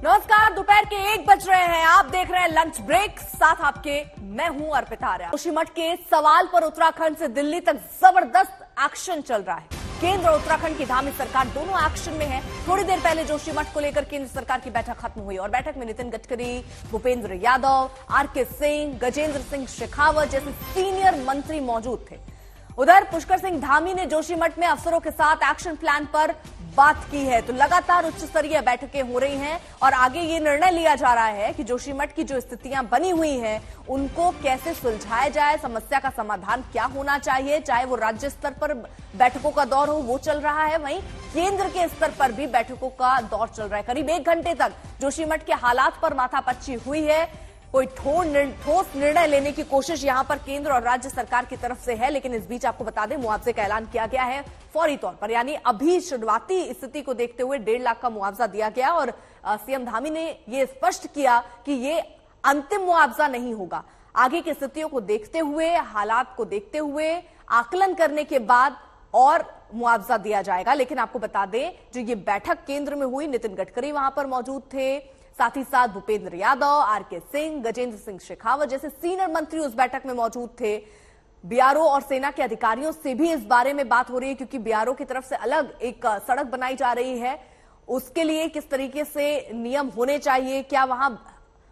नमस्कार, दोपहर के 1 बज रहे हैं। आप देख रहे हैं लंच ब्रेक, साथ आपके मैं हूं अर्पिता आर्या। जोशीमठ के सवाल पर उत्तराखंड से दिल्ली तक जबरदस्त एक्शन चल रहा है। केंद्र और उत्तराखंड की धामी सरकार दोनों एक्शन में है। थोड़ी देर पहले जोशीमठ को लेकर केंद्र सरकार की बैठक खत्म हुई और बैठक में नितिन गडकरी, भूपेंद्र यादव, आरके सिंह, गजेंद्र सिंह शेखावत जैसे सीनियर मंत्री मौजूद थे। उधर पुष्कर सिंह धामी ने जोशीमठ में अफसरों के साथ एक्शन प्लान पर बात की है। तो लगातार उच्च स्तरीय बैठकें हो रही हैं और आगे ये निर्णय लिया जा रहा है कि जोशीमठ की जो स्थितियां बनी हुई हैं उनको कैसे सुलझाया जाए, समस्या का समाधान क्या होना चाहिए। चाहे वो राज्य स्तर पर बैठकों का दौर हो, वो चल रहा है, वहीं केंद्र के स्तर पर भी बैठकों का दौर चल रहा है। करीब 1 घंटे तक जोशीमठ के हालात पर माथापच्ची हुई है। कोई ठोस निर्णय लेने की कोशिश यहां पर केंद्र और राज्य सरकार की तरफ से है, लेकिन इस बीच आपको बता दें मुआवजे का ऐलान किया गया है फौरी तौर पर। यानी अभी शुरुआती स्थिति को देखते हुए 1.5 लाख का मुआवजा दिया गया और सीएम धामी ने यह स्पष्ट किया कि ये अंतिम मुआवजा नहीं होगा। आगे की स्थितियों को देखते हुए, हालात को देखते हुए, आकलन करने के बाद और मुआवजा दिया जाएगा। लेकिन आपको बता दें, जो ये बैठक केंद्र में हुई, नितिन गडकरी वहां पर मौजूद थे, साथ ही साथ भूपेंद्र यादव, आरके सिंह, गजेंद्र सिंह शेखावत जैसे सीनियर मंत्री उस बैठक में मौजूद थे। बीआरओ और सेना के अधिकारियों से भी इस बारे में बात हो रही है, क्योंकि बीआरओ की तरफ से अलग एक सड़क बनाई जा रही है। उसके लिए किस तरीके से नियम होने चाहिए, क्या वहां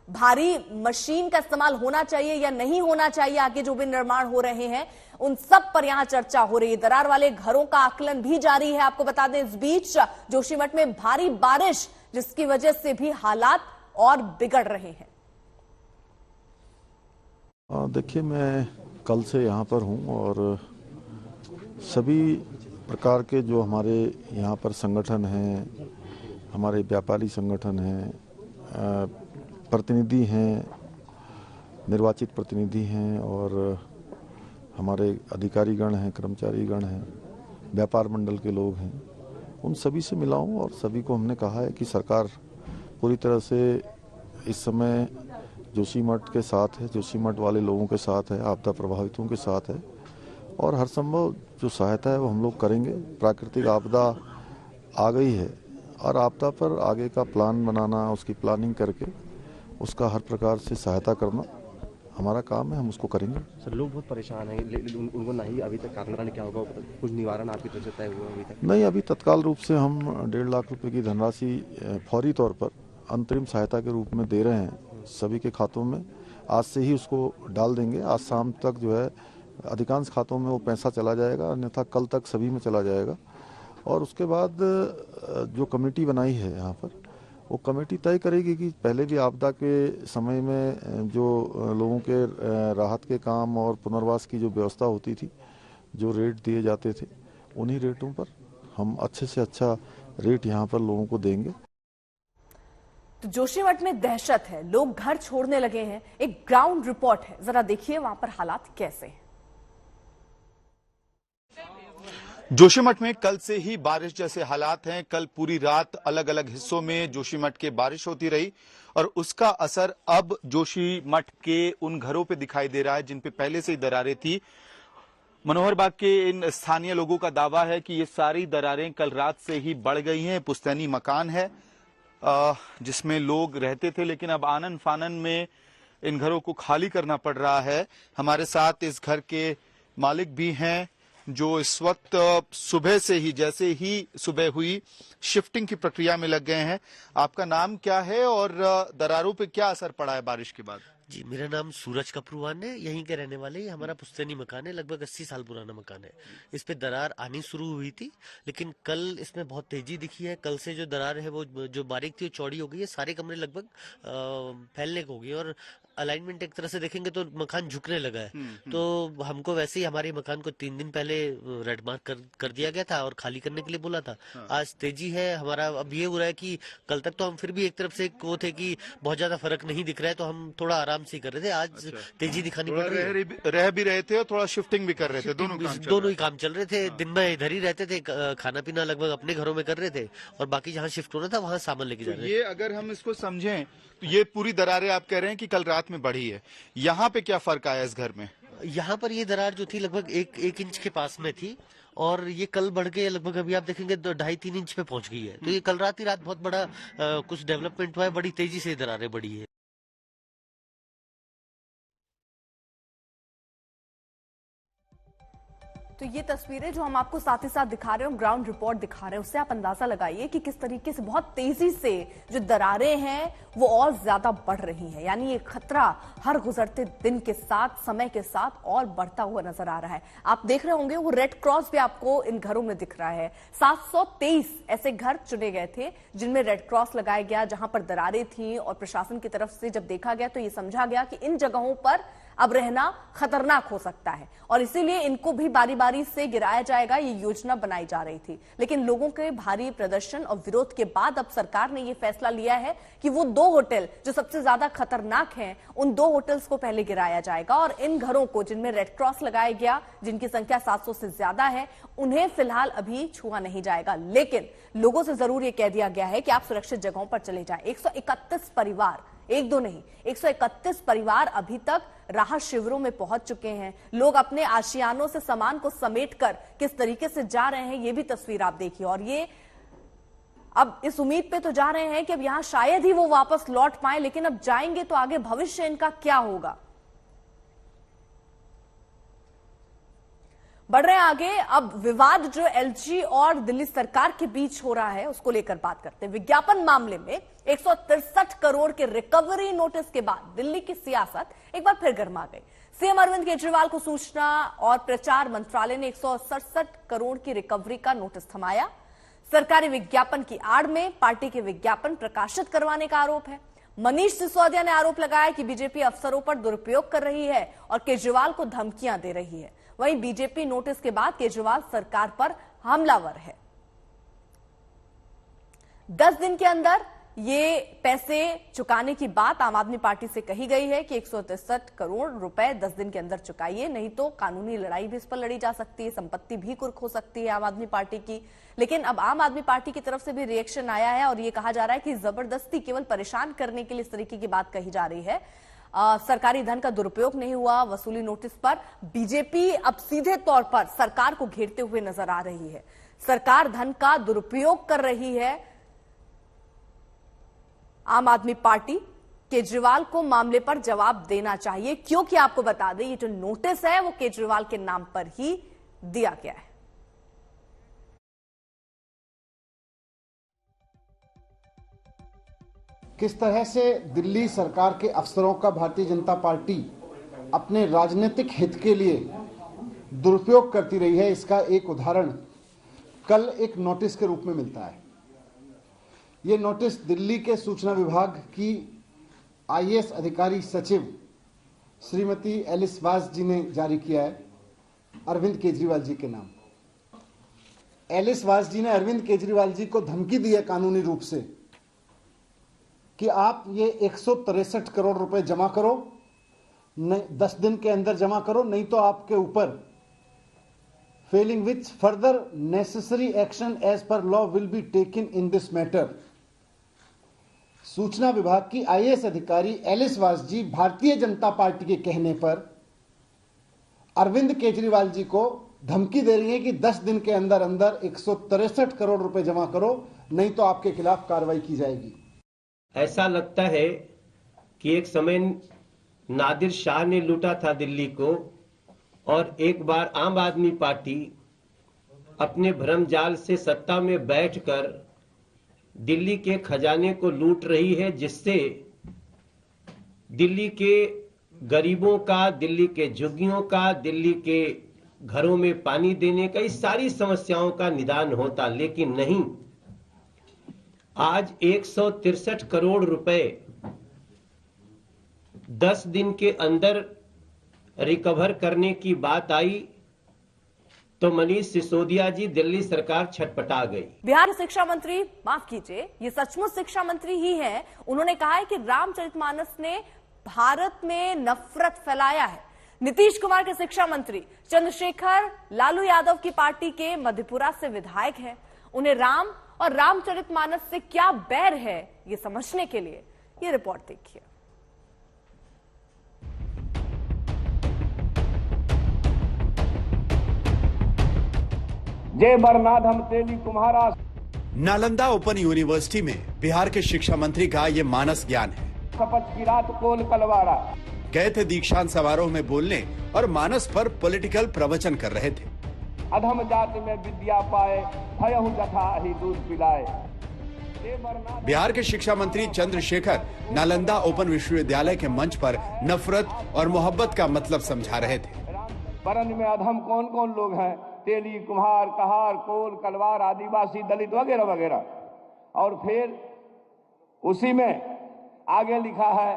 भारी मशीन का इस्तेमाल होना चाहिए या नहीं होना चाहिए, आगे जो भी निर्माण हो रहे हैं उन सब पर यहां चर्चा हो रही है। दरार वाले घरों का आकलन भी जारी है। आपको बता दें, इस बीच जोशीमठ में भारी बारिश, जिसकी वजह से भी हालात और बिगड़ रहे हैं। देखिए, मैं कल से यहाँ पर हूँ और सभी प्रकार के जो हमारे यहाँ पर संगठन हैं, हमारे व्यापारी संगठन हैं, प्रतिनिधि हैं, निर्वाचित प्रतिनिधि हैं और हमारे अधिकारीगण हैं, कर्मचारीगण हैं, व्यापार मंडल के लोग हैं, उन सभी से मिला हूँ और सभी को हमने कहा है कि सरकार पूरी तरह से इस समय जोशीमठ के साथ है, जोशीमठ वाले लोगों के साथ है, आपदा प्रभावितों के साथ है और हर संभव जो सहायता है वो हम लोग करेंगे। प्राकृतिक आपदा आ गई है और आपदा पर आगे का प्लान बनाना, उसकी प्लानिंग करके उसका हर प्रकार से सहायता करना हमारा काम है, हम उसको करेंगे। सर, लोग बहुत परेशान हैं, उनको नहीं अभी तक कारण क्या होगा, कुछ निवारण आपकी तरफ से तय हुआ अभी तक? नहीं, अभी तत्काल रूप से हम 1.5 लाख रुपए की धनराशि फौरी तौर पर अंतरिम सहायता के रूप में दे रहे हैं सभी के खातों में। आज से ही उसको डाल देंगे। आज शाम तक जो है अधिकांश खातों में वो पैसा चला जाएगा, अन्यथा कल तक सभी में चला जाएगा। और उसके बाद जो कमेटी बनाई है यहाँ पर, वो कमेटी तय करेगी कि पहले भी आपदा के समय में जो लोगों के राहत के काम और पुनर्वास की जो व्यवस्था होती थी, जो रेट दिए जाते थे, उन्हीं रेटों पर हम अच्छे से अच्छा रेट यहाँ पर लोगों को देंगे। तो जोशीमठ में दहशत है, लोग घर छोड़ने लगे हैं। एक ग्राउंड रिपोर्ट है, जरा देखिए वहां पर हालात कैसे हैं। जोशीमठ में कल से ही बारिश जैसे हालात हैं। कल पूरी रात अलग अलग हिस्सों में जोशीमठ के बारिश होती रही और उसका असर अब जोशीमठ के उन घरों पे दिखाई दे रहा है जिन पे पहले से ही दरारें थी। मनोहर बाग के इन स्थानीय लोगों का दावा है कि ये सारी दरारें कल रात से ही बढ़ गई हैं। पुश्तैनी मकान है जिसमें लोग रहते थे, लेकिन अब आनन फानन में इन घरों को खाली करना पड़ रहा है। हमारे साथ इस घर के मालिक भी हैं जो इस वक्त सुबह से ही, जैसे ही सुबह हुई, शिफ्टिंग की प्रक्रिया में लग गए हैं। आपका नाम क्या है और दरारों पे क्या असर पड़ा है बारिश के बाद? जी, मेरा नाम सूरज कपरूवान है, यहीं के रहने वाले। ही हमारा पुश्तैनी मकान है, लगभग 80 साल पुराना मकान है। इस पे दरार आनी शुरू हुई थी, लेकिन कल इसमें बहुत तेजी दिखी है। कल से जो दरार है वो जो बारीक थी वो चौड़ी हो गई है। सारे कमरे लगभग फैलने को हो गई और अलाइनमेंट एक तरह से देखेंगे तो मकान झुकने लगा है। तो हमको वैसे ही हमारे मकान को 3 दिन पहले रेड मार्क कर दिया गया था और खाली करने के लिए बोला था। आज तेजी है हमारा। अब ये हो रहा है कि कल तक तो हम फिर भी एक तरफ से वो थे कि बहुत ज्यादा फर्क नहीं दिख रहा है, तो हम थोड़ा आराम से कर रहे थे। आज तेजी दिखानी पड़ रही है। रह भी रहे थे और थोड़ा शिफ्टिंग भी कर रहे थे, दोनों ही काम चल रहे थे। दिन में इधर ही रहते थे, खाना पीना लगभग अपने घरों में कर रहे थे और बाकी जहाँ शिफ्ट होना था वहाँ सामान लेके जा रहे थे। ये अगर हम इसको समझें तो ये पूरी दरारें आप कह रहे हैं कि कल रात में बढ़ी है, यहाँ पे क्या फर्क आया इस घर में? यहाँ पर ये दरार जो थी लगभग एक इंच के पास में थी और ये कल बढ़ के लगभग अभी आप देखेंगे 2.5-3 इंच पे पहुंच गई है। तो ये कल रात ही रात बहुत बड़ा कुछ डेवलपमेंट हुआ है, बड़ी तेजी से दरारें बढ़ी है। तो ये तस्वीरें जो हम आपको साथ ही साथ दिखा रहे हैं, ग्राउंड रिपोर्ट दिखा रहे हैं, उससे आप अंदाजा लगाइए कि किस तरीके से बहुत तेजी से जो दरारें हैं वो और ज्यादा बढ़ रही हैं। यानी ये खतरा हर गुजरते दिन के साथ, समय के साथ और बढ़ता हुआ नजर आ रहा है। आप देख रहे होंगे वो रेड क्रॉस भी आपको इन घरों में दिख रहा है। 723 ऐसे घर चुने गए थे जिनमें रेड क्रॉस लगाया गया, जहां पर दरारें थी, और प्रशासन की तरफ से जब देखा गया तो ये समझा गया कि इन जगहों पर अब रहना खतरनाक हो सकता है और इसीलिए इनको भी बारी बारी से गिराया जाएगा, ये योजना बनाई जा रही थी। लेकिन लोगों के भारी प्रदर्शन और विरोध के बाद अब सरकार ने यह फैसला लिया है कि वो 2 होटल जो सबसे ज्यादा खतरनाक हैं, उन 2 होटल्स को पहले गिराया जाएगा और इन घरों को जिनमें रेड क्रॉस लगाया गया, जिनकी संख्या 700 से ज्यादा है, उन्हें फिलहाल अभी छुआ नहीं जाएगा। लेकिन लोगों से जरूर यह कह दिया गया है कि आप सुरक्षित जगहों पर चले जाएं। 131 परिवार, 1-2 नहीं, 131 परिवार अभी तक राहत शिविरों में पहुंच चुके हैं। लोग अपने आशियानों से सामान को समेटकर किस तरीके से जा रहे हैं, ये भी तस्वीर आप देखिए। और ये अब इस उम्मीद पे तो जा रहे हैं कि अब यहां शायद ही वो वापस लौट पाए, लेकिन अब जाएंगे तो आगे भविष्य इनका क्या होगा। बढ़ रहे हैं आगे। अब विवाद जो एलजी और दिल्ली सरकार के बीच हो रहा है उसको लेकर बात करते हैं। विज्ञापन मामले में 163 करोड़ के रिकवरी नोटिस के बाद दिल्ली की सियासत एक बार फिर गर्मा गई। सीएम अरविंद केजरीवाल को सूचना और प्रचार मंत्रालय ने 167 करोड़ की रिकवरी का नोटिस थमाया। सरकारी विज्ञापन की आड़ में पार्टी के विज्ञापन प्रकाशित करवाने का आरोप है। मनीष सिसोदिया ने आरोप लगाया कि बीजेपी अफसरों पर दुरुपयोग कर रही है और केजरीवाल को धमकियां दे रही है। वहीं बीजेपी नोटिस के बाद केजरीवाल सरकार पर हमलावर है। 10 दिन के अंदर ये पैसे चुकाने की बात आम आदमी पार्टी से कही गई है कि 163 करोड़ रुपए 10 दिन के अंदर चुकाइए, नहीं तो कानूनी लड़ाई भी इस पर लड़ी जा सकती है, संपत्ति भी कुर्क हो सकती है आम आदमी पार्टी की। लेकिन अब आम आदमी पार्टी की तरफ से भी रिएक्शन आया है और ये कहा जा रहा है कि जबरदस्ती केवल परेशान करने के लिए इस तरीके की बात कही जा रही है। सरकारी धन का दुरुपयोग नहीं हुआ। वसूली नोटिस पर बीजेपी अब सीधे तौर पर सरकार को घेरते हुए नजर आ रही है। सरकार धन का दुरुपयोग कर रही है। आम आदमी पार्टी केजरीवाल को मामले पर जवाब देना चाहिए, क्योंकि आपको बता दें ये जो नोटिस है वो केजरीवाल के नाम पर ही दिया गया है। किस तरह से दिल्ली सरकार के अफसरों का भारतीय जनता पार्टी अपने राजनीतिक हित के लिए दुरुपयोग करती रही है, इसका एक उदाहरण कल एक नोटिस के रूप में मिलता है। ये नोटिस दिल्ली के सूचना विभाग की आईएएस अधिकारी सचिव श्रीमती एलिस वास जी ने जारी किया है अरविंद केजरीवाल जी के नाम। एलिस वास जी ने अरविंद केजरीवाल जी को धमकी दी है कानूनी रूप से कि आप ये 163 करोड़ रुपए जमा करो, 10 दिन के अंदर जमा करो, नहीं तो आपके ऊपर failing which further necessary action as per law will be taken in this matter. सूचना विभाग की आईएएस अधिकारी एलिस वास जी भारतीय जनता पार्टी के कहने पर अरविंद केजरीवाल जी को धमकी दे रही है कि 10 दिन के अंदर अंदर 163 करोड़ रुपए जमा करो, नहीं तो आपके खिलाफ कार्रवाई की जाएगी। ऐसा लगता है कि एक समय नादिर शाह ने लूटा था दिल्ली को और एक बार आम आदमी पार्टी अपने भ्रमजाल से सत्ता में बैठकर दिल्ली के खजाने को लूट रही है, जिससे दिल्ली के गरीबों का, दिल्ली के झुग्गियों का, दिल्ली के घरों में पानी देने का, इस सारी समस्याओं का निदान होता। लेकिन नहीं, आज 163 करोड़ रुपए 10 दिन के अंदर रिकवर करने की बात आई तो मनीष सिसोदिया जी दिल्ली सरकार छटपटा गई। बिहार के शिक्षा मंत्री, माफ कीजिए, ये सचमुच शिक्षा मंत्री ही हैं। उन्होंने कहा है कि रामचरितमानस ने भारत में नफरत फैलाया है। नीतीश कुमार के शिक्षा मंत्री चंद्रशेखर लालू यादव की पार्टी के मधेपुरा से विधायक हैं। उन्हें राम और रामचरितमानस से क्या बैर है, ये समझने के लिए ये रिपोर्ट देखिए। जय बरनाधम तेली कुम्हारा। नालंदा ओपन यूनिवर्सिटी में बिहार के शिक्षा मंत्री का ये मानस ज्ञान है। शपथ की रात कोल कलवारा। गए थे दीक्षांत समारोह में बोलने और मानस पर पॉलिटिकल प्रवचन कर रहे थे। अधम जात में विद्या पाए, भयहु जथा ही दूध पिलाए। बिहार के शिक्षा मंत्री चंद्रशेखर नालंदा ओपन विश्वविद्यालय के मंच पर नफरत और मोहब्बत का मतलब समझा रहे थे। वरण में अधम कौन कौन लोग हैं? तेली, कुम्हार, कहार, कोल, कलवार, आदिवासी, दलित वगैरह वगैरह। और फिर उसी में आगे लिखा है,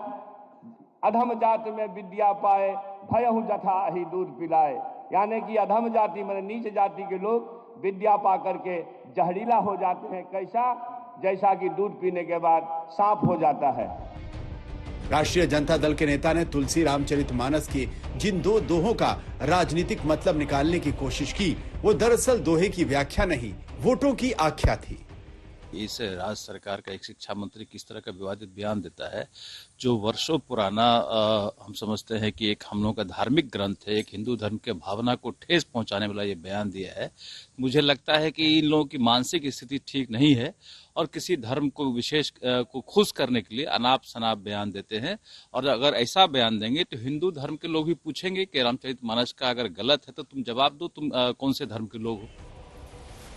अधम जात में विद्या पाए, भयहु जथा ही दूध पिलाए। यानी कि अधम जाति में नीच जाति के लोग विद्या पा करके जहरीला हो जाते हैं। कैसा? जैसा कि दूध पीने के बाद सांप हो जाता है। राष्ट्रीय जनता दल के नेता ने तुलसी रामचरितमानस की जिन दो दोहों का राजनीतिक मतलब निकालने की कोशिश की, वो दरअसल दोहे की व्याख्या नहीं, वोटों की आख्या थी। इस राज्य सरकार का एक शिक्षा मंत्री किस तरह का विवादित बयान देता है, जो वर्षों पुराना हम समझते हैं कि एक हम लोगों का धार्मिक ग्रंथ है, एक हिंदू धर्म के भावना को ठेस पहुंचाने वाला ये बयान दिया है। मुझे लगता है कि इन लोगों की मानसिक स्थिति ठीक नहीं है और किसी धर्म को विशेष को खुश करने के लिए अनाप शनाप बयान देते हैं। और अगर ऐसा बयान देंगे तो हिंदू धर्म के लोग भी पूछेंगे कि रामचरितमानस का अगर गलत है तो तुम जवाब दो, तुम कौन से धर्म के लोग हो।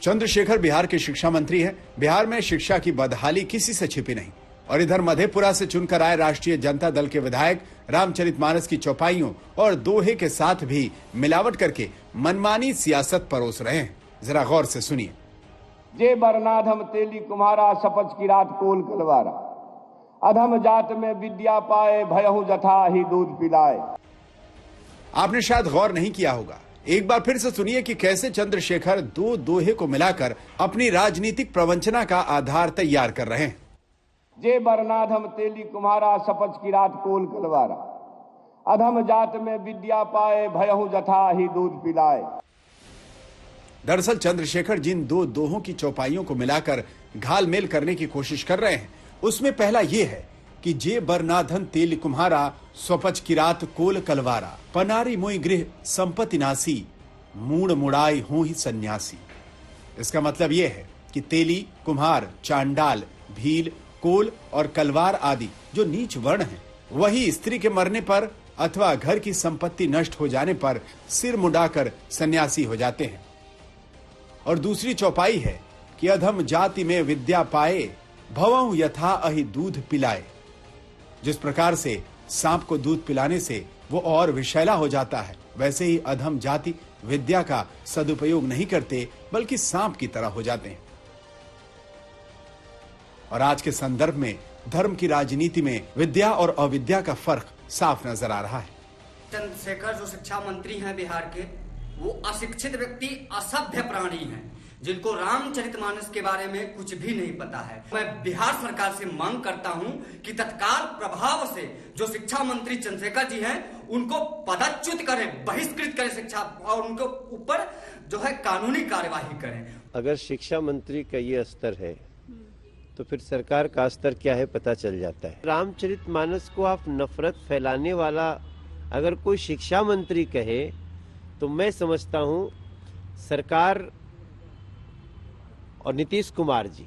चंद्रशेखर बिहार के शिक्षा मंत्री हैं। बिहार में शिक्षा की बदहाली किसी से छिपी नहीं। और इधर मधेपुरा से चुनकर आए राष्ट्रीय जनता दल के विधायक रामचरितमानस की चौपाइयों और दोहे के साथ भी मिलावट करके मनमानी सियासत परोस रहे हैं। जरा गौर से सुनिए। जे बरनाधम तेली कुम्हारा, शपथ की रात कोल कलवारा। अधम जात में विद्या पाए, भयहु जथा ही दूध पिलाए। आपने शायद गौर नहीं किया होगा, एक बार फिर से सुनिए कि कैसे चंद्रशेखर दो दोहे को मिलाकर अपनी राजनीतिक प्रवंचना का आधार तैयार कर रहे हैं। जे बरनाधम तेली कुम्हारा, शपथ की रात कोल कलवारा। अधम जात में विद्या पाए, भयहु जथा ही दूध पिलाए। दरअसल चंद्रशेखर जिन दो दोहों की चौपाइयों को मिलाकर घालमेल करने की कोशिश कर रहे हैं, उसमें पहला ये है कि जे बरनाधन तेल कुम्हारा, स्वपच की रात कोल कलवारा। पनारी मोई गृह संपत्ति नासी, मूड मुड़ाई हो ही सन्यासी। इसका मतलब यह है कि तेली, कुम्हार, चांडाल, भील, कोल और कलवार आदि जो नीच वर्ण हैं, वही स्त्री के मरने पर अथवा घर की संपत्ति नष्ट हो जाने पर सिर मुंडाकर सन्यासी हो जाते हैं। और दूसरी चौपाई है कि अधम जाति में विद्या पाए, भवहु यथा अहि दूध पिलाए। जिस प्रकार से सांप को दूध पिलाने से वो और विषैला हो जाता है, वैसे ही अधम जाति विद्या का सदुपयोग नहीं करते बल्कि सांप की तरह हो जाते हैं। और आज के संदर्भ में धर्म की राजनीति में विद्या और अविद्या का फर्क साफ नजर आ रहा है। चंद्रशेखर जो शिक्षा मंत्री हैं बिहार के, वो अशिक्षित व्यक्ति, असभ्य प्राणी हैं, जिनको रामचरितमानस के बारे में कुछ भी नहीं पता है। मैं बिहार सरकार से मांग करता हूं कि तत्काल प्रभाव से जो शिक्षा मंत्री चंद्रशेखर जी हैं, उनको पदच्युत करें, बहिष्कृत करें शिक्षा, और उनके ऊपर जो है कानूनी कार्यवाही करें। अगर शिक्षा मंत्री का ये स्तर है तो फिर सरकार का स्तर क्या है पता चल जाता है। रामचरितमानस को आप नफरत फैलाने वाला अगर कोई शिक्षा मंत्री कहे तो मैं समझता हूं सरकार और नीतीश कुमार जी,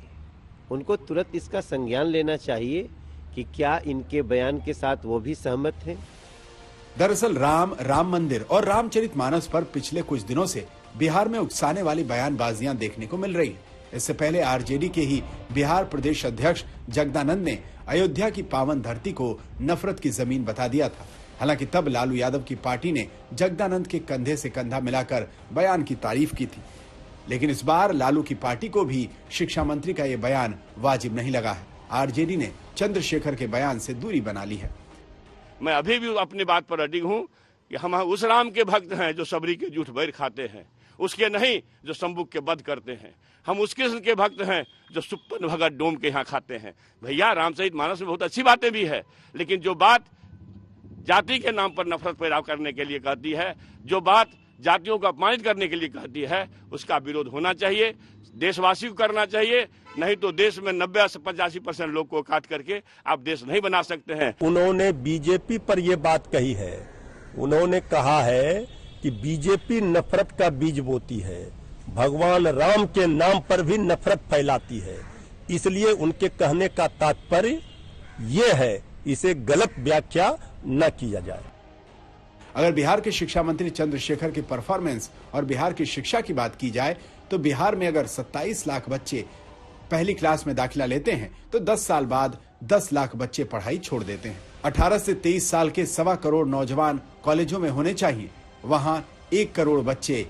उनको तुरंत इसका संज्ञान लेना चाहिए कि क्या इनके बयान के साथ वो भी सहमत हैं। दरअसल राम मंदिर और रामचरितमानस पर पिछले कुछ दिनों से बिहार में उकसाने वाली बयानबाजियां देखने को मिल रही हैं। इससे पहले आरजेडी के ही बिहार प्रदेश अध्यक्ष जगदानंद ने अयोध्या की पावन धरती को नफरत की जमीन बता दिया था। हालांकि तब लालू यादव की पार्टी ने जगदानंद के कंधे से कंधा मिलाकर बयान की तारीफ की थी। लेकिन इस बार लालू की पार्टी को भी शिक्षा मंत्री का ये बयान वाजिब नहीं लगा है। आरजेडी ने चंद्रशेखर के बयान से दूरी बना ली है। मैं अभी भी अपनी बात पर अडिग हूं कि हम उस राम के भक्त हैं जो सबरी के जूठ बैर खाते हैं, उसके नहीं जो शंभू के वध करते हैं। हम उस कृष्ण के भक्त हैं जो सुप्पन भगत डोम के यहाँ खाते हैं। भैया रामचरितमानस में बहुत अच्छी बातें भी है, लेकिन जो बात जाति के नाम पर नफरत पैदा करने के लिए कहती है, जो बात जातियों को अपमानित करने के लिए कहती है, उसका विरोध होना चाहिए, देशवासी को करना चाहिए। नहीं तो देश में 90 से 85% लोग को काट करके आप देश नहीं बना सकते हैं। उन्होंने बीजेपी पर यह बात कही है, उन्होंने कहा है कि बीजेपी नफरत का बीज बोती है, भगवान राम के नाम पर भी नफरत फैलाती है। इसलिए उनके कहने का तात्पर्य ये है, इसे गलत व्याख्या न किया जाए। अगर बिहार के शिक्षा मंत्री चंद्रशेखर की परफॉर्मेंस और बिहार की शिक्षा की बात की जाए तो बिहार में अगर 27 लाख बच्चे पहली क्लास में दाखिला लेते हैं तो 10 साल बाद 10 लाख बच्चे पढ़ाई छोड़ देते हैं। 18 से 23 साल के 1.25 करोड़ नौजवान कॉलेजों में होने चाहिए, वहां 1 करोड़ बच्चे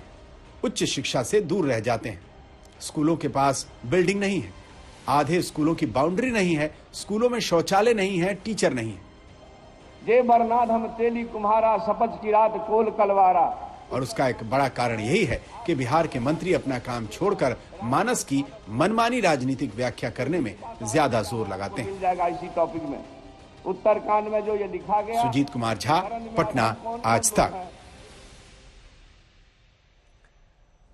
उच्च शिक्षा से दूर रह जाते हैं। स्कूलों के पास बिल्डिंग नहीं है, आधे स्कूलों की बाउंड्री नहीं है, स्कूलों में शौचालय नहीं है, टीचर नहीं है। जे बरनाथ हम तेली कुम्हारा, सपच की रात कोल कलवारा। और उसका एक बड़ा कारण यही है कि बिहार के मंत्री अपना काम छोड़कर मानस की मनमानी राजनीतिक व्याख्या करने में ज्यादा जोर लगाते हैं। मिल जाएगा इसी टॉपिक में, उत्तरकांड में जो ये लिखा गया। सुजीत कुमार झा, पटना, आज तक।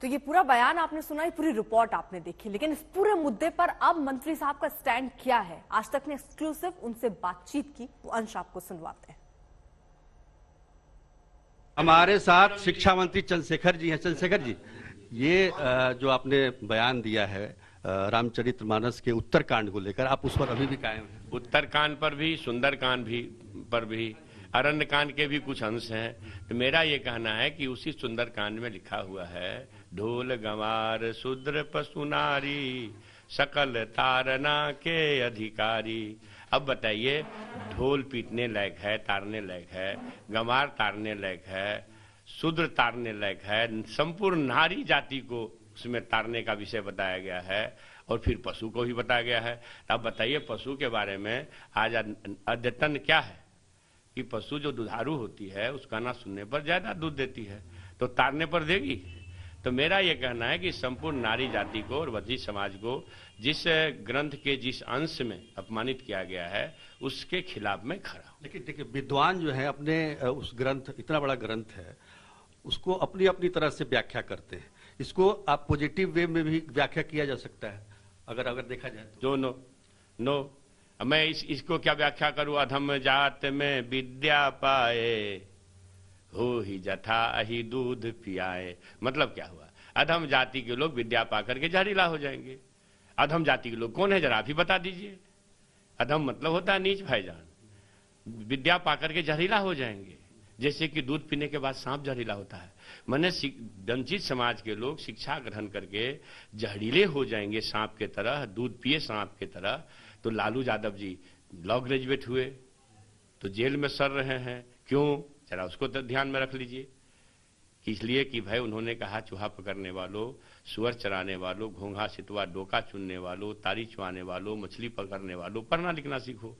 तो ये पूरा बयान आपने सुना, ये पूरी रिपोर्ट आपने देखी, लेकिन इस पूरे मुद्दे पर अब मंत्री साहब का स्टैंड क्या है? आज तक ने एक्सक्लूसिव उनसे बातचीत की, वो अंश आपको सुनवाते हैं। हमारे साथ शिक्षा मंत्री चंद्रशेखर जी हैं। चंद्रशेखर जी, ये जो आपने बयान दिया है रामचरितमानस के उत्तरकांड को लेकर, आप उस पर अभी भी कायम हैं? उत्तरकांड पर भी, सुंदरकांड पर भी, अरण्यकांड के भी कुछ अंश हैं। तो मेरा ये कहना है कि उसी सुंदरकांड में लिखा हुआ है, ढोल गंवार शूद्र पशु नारी, सकल तारना के अधिकारी। अब बताइए, ढोल पीटने लायक है, तारने लायक है, गंवार तारने लायक है, शूद्र तारने लायक है, संपूर्ण नारी जाति को उसमें तारने का विषय बताया गया है, और फिर पशु को भी बताया गया है। अब बताइए, पशु के बारे में आज अद्यतन क्या है कि पशु जो दुधारू होती है उसका ना सुनने पर ज्यादा दूध देती है, तो तारने पर देगी। तो मेरा यह कहना है कि संपूर्ण नारी जाति को और वंचित समाज को जिस ग्रंथ के जिस अंश में अपमानित किया गया है उसके खिलाफ में खड़ा। लेकिन देखिए, विद्वान जो है अपने उस ग्रंथ, इतना बड़ा ग्रंथ है, उसको अपनी अपनी तरह से व्याख्या करते हैं। इसको आप पॉजिटिव वे में भी व्याख्या किया जा सकता है, अगर देखा जाए तो। नो मैं इसको क्या व्याख्या करूं? अधम जात में विद्या पाए, हो ही जथा अहि दूध पियाए। मतलब क्या हुआ? अधम जाति के लोग विद्या पाकर के जहरीला हो जाएंगे। अधम जाति के लोग कौन है, जरा आप ही बता दीजिए। अधम मतलब होता है नीच भाईजान। विद्या पाकर के जहरीला हो जाएंगे, जैसे कि दूध पीने के बाद सांप जहरीला होता है। मैंने वंचित समाज के लोग शिक्षा ग्रहण करके जहरीले हो जाएंगे सांप के तरह, दूध पिए सांप के तरह। तो लालू यादव जी लॉ ग्रेजुएट हुए तो जेल में सड़ रहे हैं, क्यों? जरा उसको तो ध्यान में रख लीजिए। कि इसलिए कि भाई उन्होंने कहा, चूहा पकड़ने वालों, सुअर चराने वालों, घोंघा सितवा डोका चुनने वालों, तारी चुआने वालों, मछली पकड़ने वालों, पढ़ना लिखना सीखो।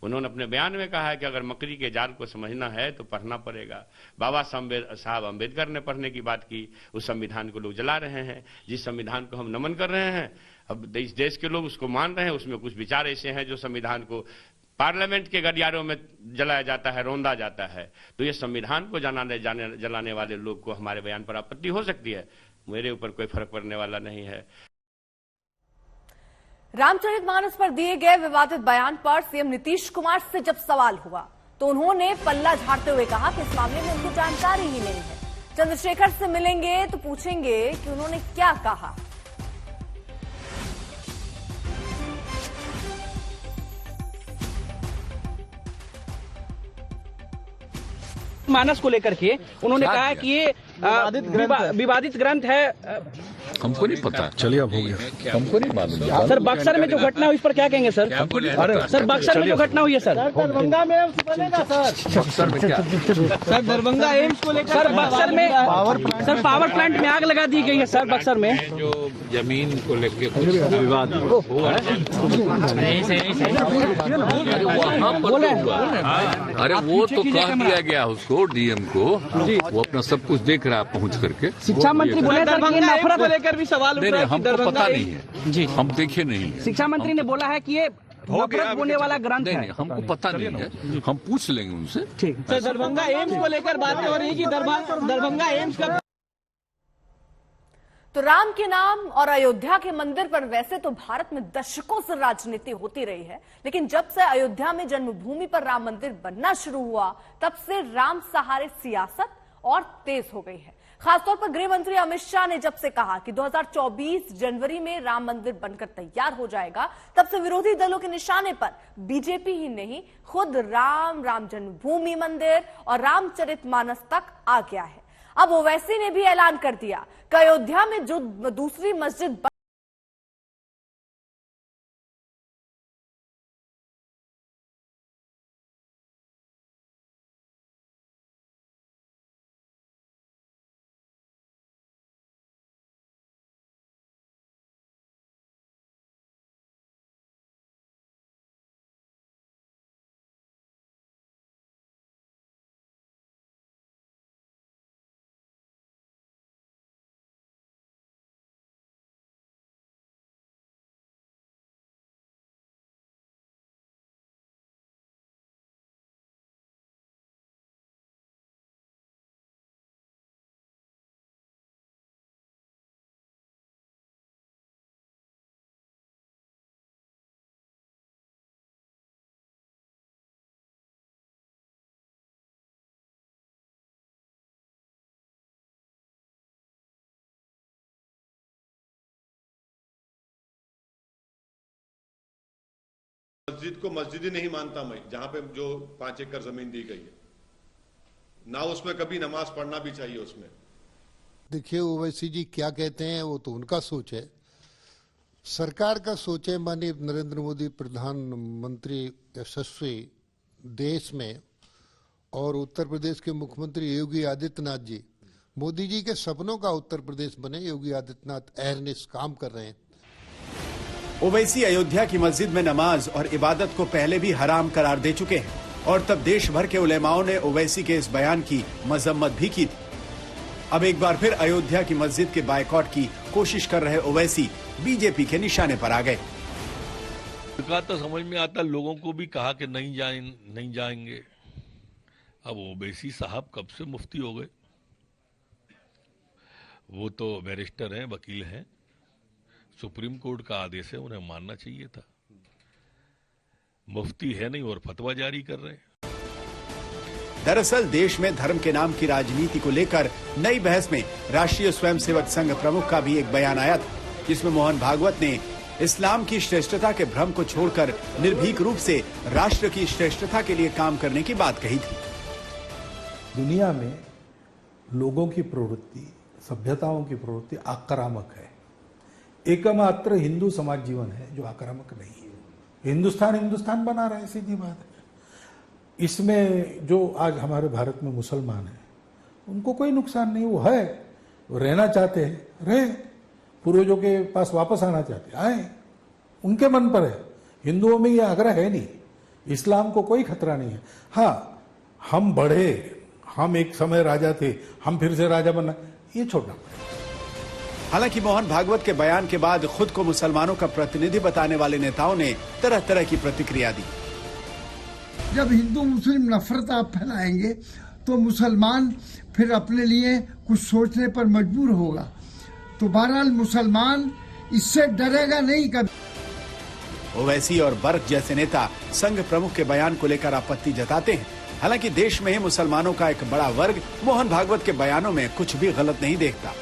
उन्होंने अपने बयान में कहा है कि अगर मकड़ी के जाल को समझना है तो पढ़ना पड़ेगा। बाबा साहब अम्बेडकर ने पढ़ने की बात की, उस संविधान को लोग जला रहे हैं। जिस संविधान को हम नमन कर रहे हैं, अब इस देश के लोग उसको मान रहे हैं, उसमें कुछ विचार ऐसे हैं जो संविधान को पार्लियामेंट के गलियारों में जलाया जाता है, रौंदा जाता है। तो ये संविधान को जलाने वाले लोग को हमारे बयान पर आपत्ति हो सकती है, मेरे ऊपर कोई फर्क पड़ने वाला नहीं है। रामचरितमानस पर दिए गए विवादित बयान पर सीएम नीतीश कुमार से जब सवाल हुआ तो उन्होंने पल्ला झाड़ते हुए कहा कि इस मामले में उनको जानकारी ही नहीं है। चंद्रशेखर से मिलेंगे तो पूछेंगे कि उन्होंने क्या कहा। मानस को लेकर के उन्होंने कहा है कि ये विवादित ग्रंथ है। हमको नहीं पता, चलिए अब हो गया, हमको नहीं मालूम। सर, बक्सर में जो घटना हुई इस पर क्या कहेंगे सर? सर, बक्सर में जो घटना हुई है सर, दरभंगा में एम्स बनेगा सर। बक्सर में क्या सर? दरभंगा एम्स को लेकर सर बक्सर में सर पावर प्लांट में आग लगा दी गई है सर बक्सर में। जो जमीन को लेकर विवाद हुआ है, बोले, अरे वो तो कह दिया गया उसको, डीएम को, वो अपना सब कुछ देख रहा है पहुंच करके। शिक्षा मंत्री बोले नफरत को लेकर भी सवाल उठ रहा है। हमको पता नहीं है जी, हम देखे नहीं है। शिक्षा मंत्री ने बोला है कि ये नफरत होने वाला ग्रंथ है। हमको पता नहीं है, हम पूछ लेंगे उनसे। ठीक सर, दरभंगा एम्स को लेकर बातें हो रही है कि दरभंगा एम्स का। तो राम के नाम और अयोध्या के मंदिर पर वैसे तो भारत में दशकों से राजनीति होती रही है, लेकिन जब से अयोध्या में जन्मभूमि पर राम मंदिर बनना शुरू हुआ तब से राम सहारे सियासत और तेज हो गई है। खासतौर पर गृह मंत्री अमित शाह ने जब से कहा कि 2024 जनवरी में राम मंदिर बनकर तैयार हो जाएगा, तब से विरोधी दलों के निशाने पर बीजेपी ही नहीं, खुद राम जन्मभूमि मंदिर और रामचरितमानस तक आ गया है। अब ओवैसी ने भी ऐलान कर दिया कि अयोध्या में जो दूसरी मस्जिद मस्जिद को मस्जिद ही नहीं मानता मैं, जहां पे जो 5 एकड़ जमीन दी गई है ना, उसमें कभी नमाज पढ़ना भी चाहिए उसमें। देखिए ओवैसी जी क्या कहते हैं वो तो उनका सोच है, सरकार का सोच है। माननीय नरेंद्र मोदी प्रधानमंत्री यशस्वी देश में और उत्तर प्रदेश के मुख्यमंत्री योगी आदित्यनाथ जी, मोदी जी के सपनों का उत्तर प्रदेश बने, योगी आदित्यनाथ अहरनिश काम कर रहे हैं। ओवैसी अयोध्या की मस्जिद में नमाज और इबादत को पहले भी हराम करार दे चुके हैं और तब देश भर के उलेमाओं ने ओवैसी के इस बयान की मजम्मत भी की थी। अब एक बार फिर अयोध्या की मस्जिद के बायकॉट की कोशिश कर रहे ओवैसी बीजेपी के निशाने पर आ गए। सरकार तो समझ में आता, लोगों को भी कहा कि नहीं जाएंगे। अब ओवैसी साहब कब से मुफ्ती हो गए, वो तो बैरिस्टर हैं, वकील हैं, सुप्रीम कोर्ट का आदेश है, उन्हें मानना चाहिए था। मुफ्ती है नहीं और फतवा जारी कर रहे हैं। दरअसल देश में धर्म के नाम की राजनीति को लेकर नई बहस में राष्ट्रीय स्वयंसेवक संघ प्रमुख का भी एक बयान आया था, जिसमें मोहन भागवत ने इस्लाम की श्रेष्ठता के भ्रम को छोड़कर निर्भीक रूप से राष्ट्र की श्रेष्ठता के लिए काम करने की बात कही थी। दुनिया में लोगों की प्रवृत्ति, सभ्यताओं की प्रवृत्ति आक्रामक है। एकमात्र हिंदू समाज जीवन है जो आक्रामक नहीं है। हिंदुस्तान बना रहा है, सीधी बात है। इसमें जो आज हमारे भारत में मुसलमान हैं, उनको कोई नुकसान नहीं, वो है, वो रहना चाहते हैं, रहे, पूर्वजों के पास वापस आना चाहते आए, उनके मन पर है। हिंदुओं में ये आग्रह है नहीं, इस्लाम को कोई खतरा नहीं है। हाँ, हम बढ़े, हम एक समय राजा थे, हम फिर से राजा बनना, ये छोड़ना पड़ेगा। हालांकि मोहन भागवत के बयान के बाद खुद को मुसलमानों का प्रतिनिधि बताने वाले नेताओं ने तरह तरह की प्रतिक्रिया दी। जब हिंदू मुस्लिम नफरत आप फैलाएंगे तो मुसलमान फिर अपने लिए कुछ सोचने पर मजबूर होगा। तो बहरहाल मुसलमान इससे डरेगा नहीं कभी। ओवैसी और बर्क जैसे नेता संघ प्रमुख के बयान को लेकर आपत्ति जताते हैं। हालांकि देश में ही मुसलमानों का एक बड़ा वर्ग मोहन भागवत के बयानों में कुछ भी गलत नहीं देखता।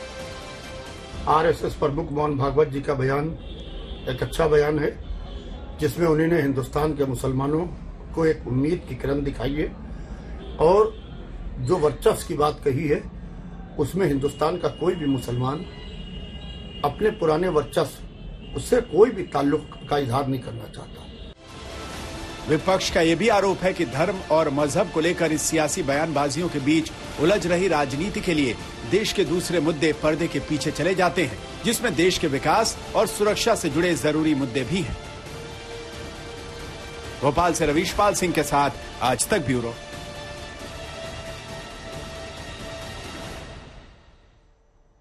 आरएसएस प्रमुख मोहन भागवत जी का बयान एक अच्छा बयान है, जिसमें उन्होंने हिंदुस्तान के मुसलमानों को एक उम्मीद की किरण दिखाई है और जो वर्चस्व की बात कही है, उसमें हिंदुस्तान का कोई भी मुसलमान अपने पुराने वर्चस्व, उससे कोई भी ताल्लुक का इजहार नहीं करना चाहता। विपक्ष का यह भी आरोप है कि धर्म और मजहब को लेकर इस सियासी बयानबाजियों के बीच उलझ रही राजनीति के लिए देश के दूसरे मुद्दे पर्दे के पीछे चले जाते हैं, जिसमें देश के विकास और सुरक्षा से जुड़े जरूरी मुद्दे भी हैं। भोपाल से रवीश पाल सिंह के साथ आज तक ब्यूरो।